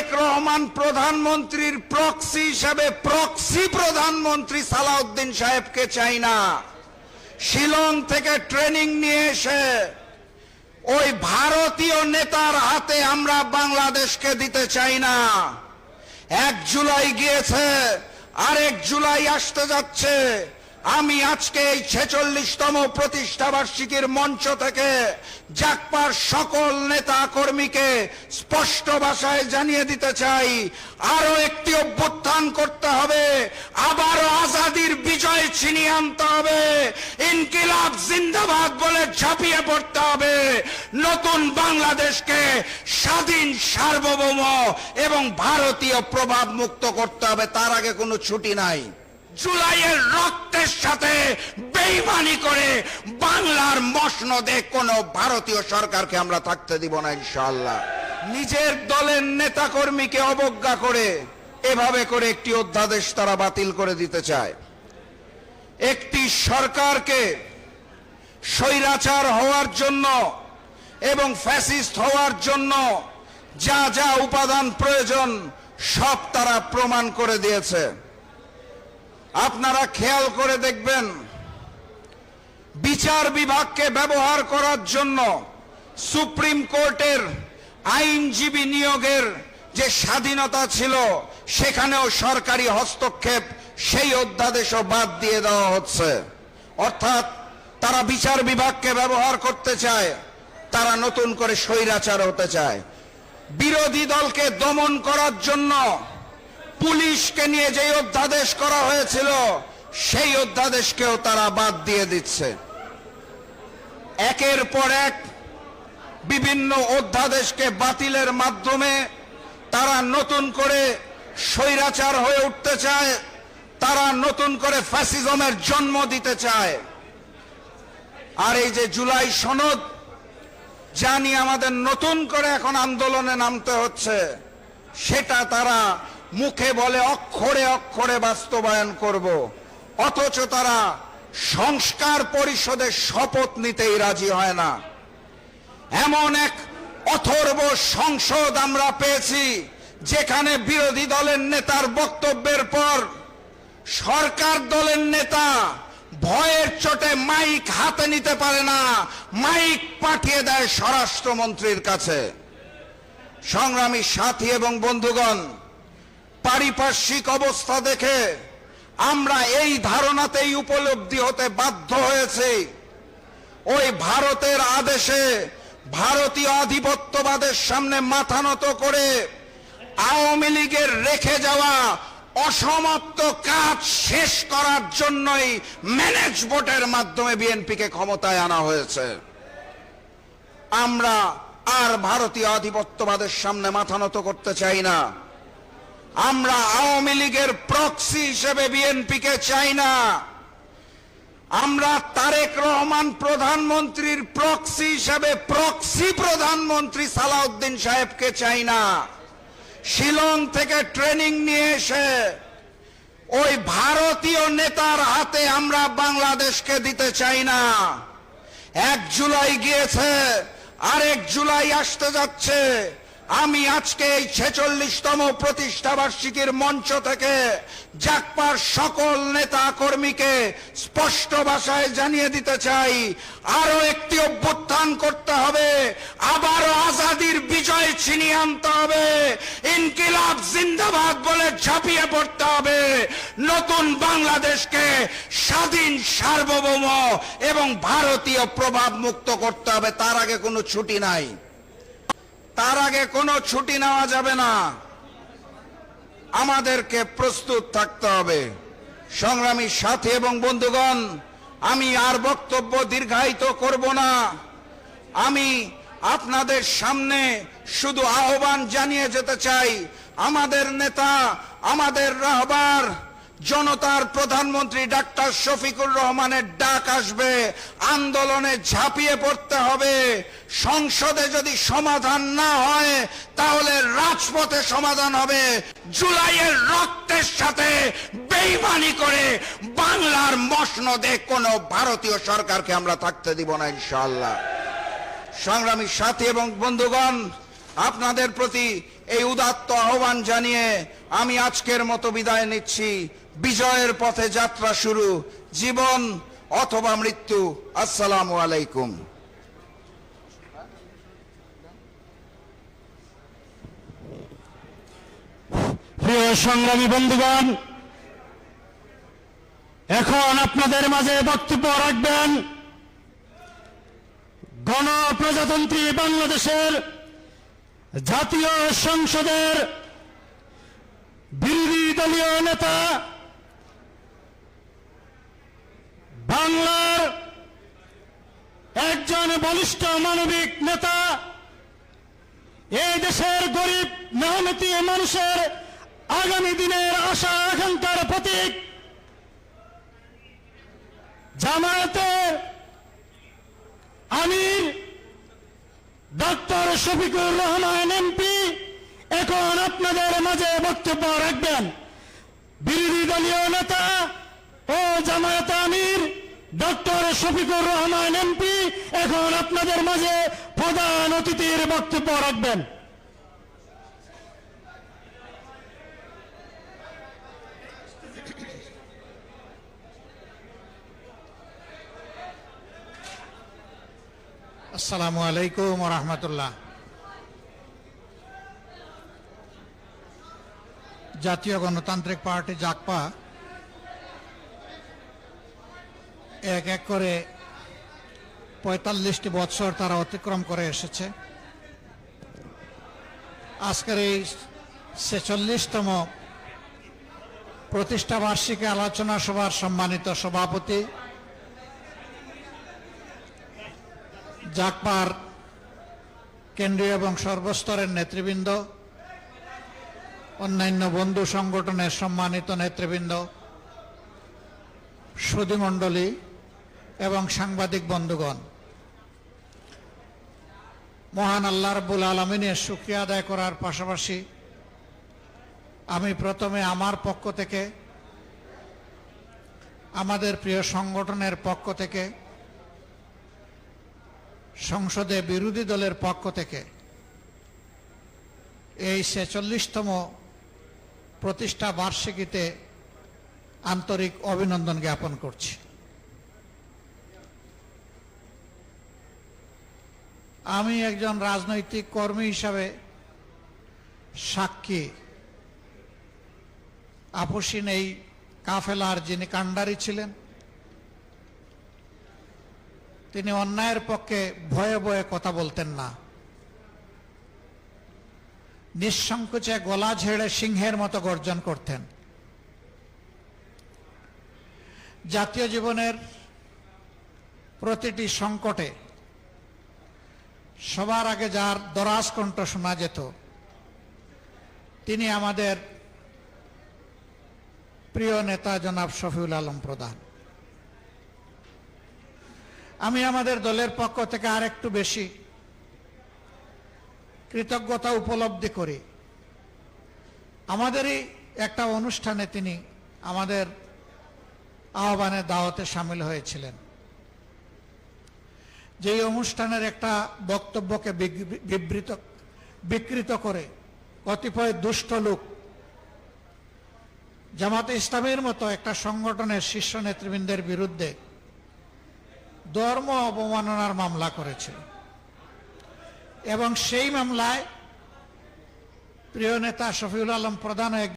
তারেক রহমান প্রধানমন্ত্রীর প্রক্সি হিসেবে প্রক্সি প্রধানমন্ত্রী সালাউদ্দিন সাহেবকে চাই না। শিলং থেকে ট্রেনিং নিয়ে এসে ওই ভারতীয় নেতার হাতে আমরা বাংলাদেশকে দিতে চাই না। 1 জুলাই গিয়েছে, আরেক জুলাই আসতে যাচ্ছে। আমি আজকে এই 46তম প্রতিষ্ঠাবার্ষিকীর মঞ্চ থেকে জাগপার সকল নেতা কর্মীকে স্পষ্ট ভাষায় জানিয়ে দিতে চাই, আরো একটি অভ্যুত্থান করতে হবে, আবারও আজাদির বিজয় ছিনিয়ে আনতে হবে, ইনকিলাব জিন্দাবাদ বলে ঝাঁপিয়ে পড়তে হবে, নতুন বাংলাদেশকে স্বাধীন, সার্বভৌম এবং ভারতীয় প্রভাব মুক্ত করতে হবে। তার আগে কোনো ছুটি নাই। জুলাইয়ের রক্তের সাথে বেইমানি করে বাংলার মসনদে কোন ভারতীয় সরকারকে আমরা থাকতে দিব না ইনশাআল্লাহ। নিজের দলের নেতা কর্মীকে অবজ্ঞা করে এভাবে করে একটি অধ্যাদেশ তারা বাতিল করে দিতে চায়। একটি সরকারকে স্বৈরাচার হওয়ার জন্য এবং ফ্যাসিস্ট হওয়ার জন্য যা যা উপাদান প্রয়োজন সব তারা প্রমাণ করে দিয়েছে। আপনারা খেয়াল করে দেখবেন, বিচার বিভাগকে ব্যবহার করার জন্য সুপ্রিম কোর্টের আইনজীবী নিয়োগের যে স্বাধীনতা ছিল সেখানেও সরকারি হস্তক্ষেপ, সেই অধ্যাদেশও বাদ দিয়ে দেওয়া হচ্ছে। অর্থাৎ তারা বিচার বিভাগকে ব্যবহার করতে চায়, তারা নতুন করে স্বৈরাচার হতে চায়। বিরোধী দলকে দমন করার জন্য পুলিশকে নিয়ে যে অধ্যাদেশ করা হয়েছিল সেই অধ্যাদেশকেও তারা বাদ দিয়ে দিচ্ছে। একের পর এক বিভিন্ন অধ্যাদেশকে বাতিলের মাধ্যমে তারা নতুন করে স্বৈরাচার হয়ে উঠতে চায়, তারা নতুন করে ফ্যাসিজমের জন্ম দিতে চায়। আর এই যে জুলাই সনদ, যা নিয়ে আমাদের নতুন করে এখন আন্দোলনে নামতে হচ্ছে, সেটা তারা মুখে বলে অক্ষরে অক্ষরে বাস্তবায়ন করব, অথচ তারা সংস্কার পরিষদের শপথ নিতেই রাজি হয় না। এমন এক অথর্ব সংসদ আমরা পেয়েছি যেখানে বিরোধী দলের নেতার বক্তব্যের পর সরকার দলের নেতা ভয়ের চোটে মাইক হাতে নিতে পারে না, মাইক পাঠিয়ে দেয় স্বরাষ্ট্রমন্ত্রীর কাছে। সংগ্রামী সাথী এবং বন্ধুগণ, পারিপার্শ্বিক অবস্থা দেখে আমরা এই ধারণাতেই উপলব্ধি হতে বাধ্য হয়েছি, ওই ভারতের আদেশে ভারতীয় আধিপত্যবাদের সামনে মাথা নত করে আওয়ামী লীগের রেখে যাওয়া অসমাপ্ত কাজ শেষ করার জন্যই ম্যানেজ ভোটের মাধ্যমে বিএনপিকে ক্ষমতায় আনা হয়েছে। আমরা আর ভারতীয় আধিপত্যবাদের সামনে মাথা নত করতে চাই না। আমরা আওয়ামী লীগের প্রক্সি হিসেবে বিএনপিকে চাই না। আমরা তারেক রহমান প্রধানমন্ত্রীর প্রক্সি হিসেবে প্রক্সি প্রধানমন্ত্রী সালাউদ্দিন সাহেবকে চাই না। শিলং থেকে ট্রেনিং নিয়ে এসে ওই ভারতীয় নেতার হাতে আমরা বাংলাদেশকে দিতে চাই না। 1 জুলাই গিয়েছে, আরেক জুলাই আসতে যাচ্ছে। আমি আজকে এই 46তম প্রতিষ্ঠাবার্ষিকীর মঞ্চ থেকে জাগপার সকল নেতা কর্মীকে স্পষ্ট ভাষায় জানিয়ে দিতে চাই, আরো একটি অভ্যুত্থান করতে হবে, আবারও আজাদির বিজয় ছিনিয়ে আনতে হবে, ইনকিলাব জিন্দাবাদ বলে ঝাঁপিয়ে পড়তে হবে, নতুন বাংলাদেশকে স্বাধীন, সার্বভৌম এবং ভারতীয় প্রভাব মুক্ত করতে হবে। তার আগে কোনো ছুটি নাই, তার আগে কোনো ছুটি নেওয়া যাবে না। আমাদেরকে প্রস্তুত থাকতে হবে। সংগ্রামী সাথী এবং বন্ধুগণ, আমি আর বক্তব্য দীর্ঘায়িত করব না। আমি আপনাদের সামনে শুধু আহ্বান জানিয়ে যেতে চাই, আমাদের নেতা, আমাদের রাহবার, জনতার প্রধানমন্ত্রী ডাক্তার শফিকুর রহমানের ডাক আসবে, আন্দোলনে ঝাঁপিয়ে পড়তে হবে। সংসদে যদি সমাধান না হয় তাহলে রাজপথে সমাধান হবে। জুলাইয়ের রক্তের সাথে বেইমানি করে বাংলার মসনদে কোন ভারতীয় সরকারকে আমরা থাকতে দিব না ইনশাআল্লাহ। সংগ্রামী সাথী এবং বন্ধুগণ, আপনাদের প্রতি এই উদাত্ত আহ্বান জানিয়ে আমি আজকের মতো বিদায় নিচ্ছি। বিজয়ের পথে যাত্রা শুরু, জীবন অথবা মৃত্যু। আসসালামু আলাইকুম। প্রিয় সংগ্রামী বন্ধুগণ, এখন আপনাদের মাঝে বক্তব্য রাখবেন গণপ্রজাতন্ত্রী বাংলাদেশের জাতীয় সংসদের বিরোধী দলীয় নেতা, বাংলার একজন বলিষ্ঠ মানবিক নেতা, এই দেশের গরিব মেহনতি মানুষের আগামী দিনের আশা আকাঙ্ক্ষার প্রতীক, জামায়াতের আমির ডক্টর শফিকুর রহমান এমপি এখন আপনাদের মাঝে বক্তব্য রাখবেন। বিরোধী দলীয় নেতা ও জামায়াত আমির ডক্টর শফিকুর রহমান এমপি এখন আপনাদের মাঝে প্রধান অতিথির বক্তব্য রাখবেন। আসসালামু আলাইকুম ওয়া রাহমাতুল্লাহ। জাতীয় গণতান্ত্রিক পার্টি জাকপা এক এক করে ৪৫টি বৎসর তারা অতিক্রম করে এসেছে। আজকের এই ৪৬তম প্রতিষ্ঠা বার্ষিকী আলোচনা সভার সম্মানিত সভাপতি, জাকপার কেন্দ্রীয় এবং সর্বস্তরের নেতৃবৃন্দ, অন্যান্য বন্ধু সংগঠনের সম্মানিত নেতৃবৃন্দ, সুধীমণ্ডলী এবং সাংবাদিক বন্ধুগণ, মহান আল্লাহ রাব্বুল আলামিনের শুকরিয়া আদায় করার পাশাপাশি আমি প্রথমে আমার পক্ষ থেকে, আমাদের প্রিয় সংগঠনের পক্ষ থেকে, সংসদে বিরোধী দলের পক্ষ থেকে এই ৪৬তম প্রতিষ্ঠা বার্ষিকীতে আন্তরিক অভিনন্দন জ্ঞাপন করছি। আমি একজন রাজনৈতিক কর্মী হিসাবে সাক্ষী, আপসীন এই কাফেলার যিনি কাণ্ডারি ছিলেন, তিনি অন্যায়ের পক্ষে ভয়ে ভয়ে কথা বলতেন না, নিঃসংকোচে গলা ঝেড়ে সিংহের মতো গর্জন করতেন। জাতীয় জীবনের প্রতিটি সংকটে সবার আগে যার দরাজ কণ্ঠ শোনা যেত, তিনি আমাদের প্রিয় নেতা জনাব শফিউল আলম প্রধান। আমি আমাদের দলের পক্ষ থেকে আরেকটু বেশি কৃতজ্ঞতা উপলব্ধি করি। আমাদেরই একটা অনুষ্ঠানে তিনি আমাদের আহ্বানে দাওয়াতে সামিল হয়েছিলেন। যেই অনুষ্ঠানের একটা বক্তব্যকে বিকৃত করে কতিপয় দুষ্ট লোক জামাতে ইসলামের মতো একটা সংগঠনের শীর্ষ নেতৃবৃন্দের বিরুদ্ধে ধর্ম অবমাননার মামলা করেছিল এবং সেই মামলায় প্রিয় নেতা শফিউল আলম প্রধান